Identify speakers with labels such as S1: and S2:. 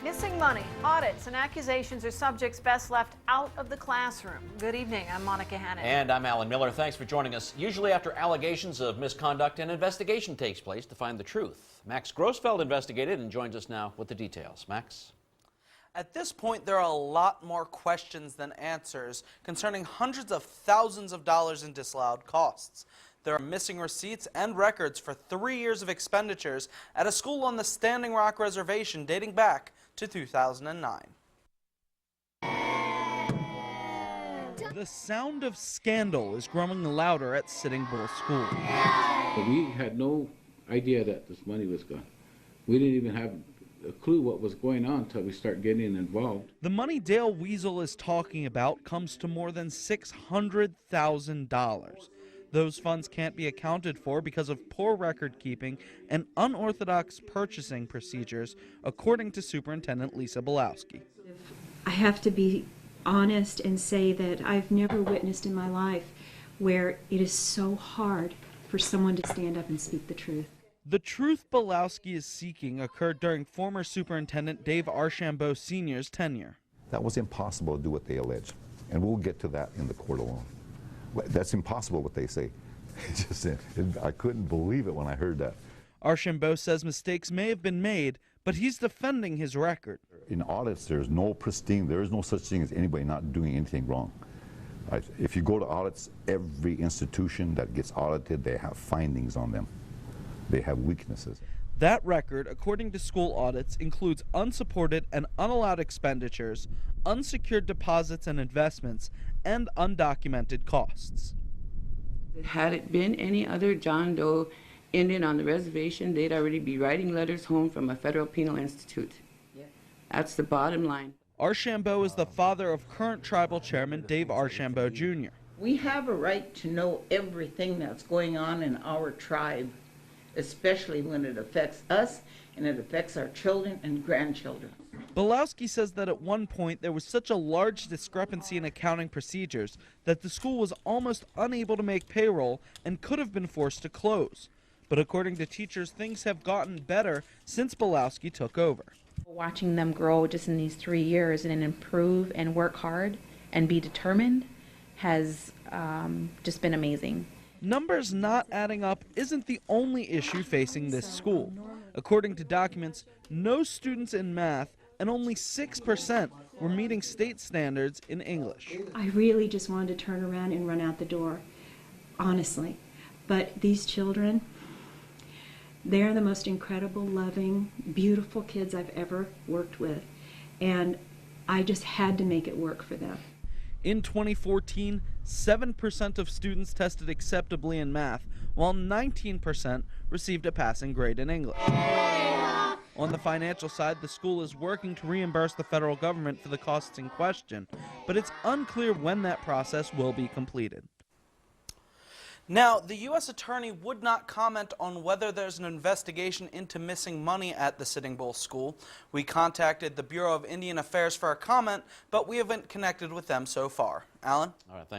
S1: Missing money, audits, and accusations are subjects best left out of the classroom. Good evening, I'm Monica Hannon.
S2: And I'm Alan Miller. Thanks for joining us. Usually after allegations of misconduct, an investigation takes place to find the truth. Max Grossfeld investigated and joins us now with the details. Max?
S3: At this point, there are a lot more questions than answers concerning hundreds of thousands of dollars in disallowed costs. There are missing receipts and records for 3 years of expenditures at a school on the Standing Rock Reservation dating back to 2009. The sound of scandal is growing louder at Sitting Bull School.
S4: We had no idea that this money was gone. We didn't even have a clue what was going on until we start getting involved.
S3: The money Dale Weasel is talking about comes to more than $600,000. Those funds can't be accounted for because of poor record keeping and unorthodox purchasing procedures, according to Superintendent Lisa Bielawski.
S5: I have to be honest and say that I've never witnessed in my life where it is so hard for someone to stand up and speak the truth.
S3: The truth Bielawski is seeking occurred during former Superintendent Dave Archambault Sr.'s tenure.
S6: That was impossible to do what they allege, and we'll get to that in the court alone. That's impossible what they say. I couldn't believe it when I heard that.
S3: Archambault says mistakes may have been made, but he's defending his record.
S6: In audits, there's no pristine, there is no such thing as anybody not doing anything wrong. If you go to audits, every institution that gets audited, they have findings on them. They have weaknesses.
S3: That record, according to school audits, includes unsupported and unallowed expenditures, unsecured deposits and investments, and undocumented costs.
S7: Had it been any other John Doe Indian on the reservation, they'd already be writing letters home from a federal penal institute. Yeah. That's the bottom line.
S3: Archambault is the father of current tribal chairman Dave Archambault Jr.
S8: We have a right to know everything that's going on in our tribe, especially when it affects us and it affects our children and grandchildren.
S3: Bielawski says that at one point there was such a large discrepancy in accounting procedures that the school was almost unable to make payroll and could have been forced to close. But according to teachers, things have gotten better since Bielawski took over.
S9: Watching them grow just in these 3 years and improve and work hard and be determined has just been amazing.
S3: Numbers not adding up isn't the only issue facing this school. According to documents, no students in math and only 6% were meeting state standards in English.
S5: I really just wanted to turn around and run out the door, honestly. But these children, they're the most incredible, loving, beautiful kids I've ever worked with. And I just had to make it work for them.
S3: In 2014, 7% of students tested acceptably in math, while 19% received a passing grade in English. On the financial side, the school is working to reimburse the federal government for the costs in question, but it's unclear when that process will be completed. Now, the U.S. Attorney would not comment on whether there's an investigation into missing money at the Sitting Bull School. We contacted the Bureau of Indian Affairs for a comment, but we haven't connected with them so far. Alan?
S2: All right, thank you.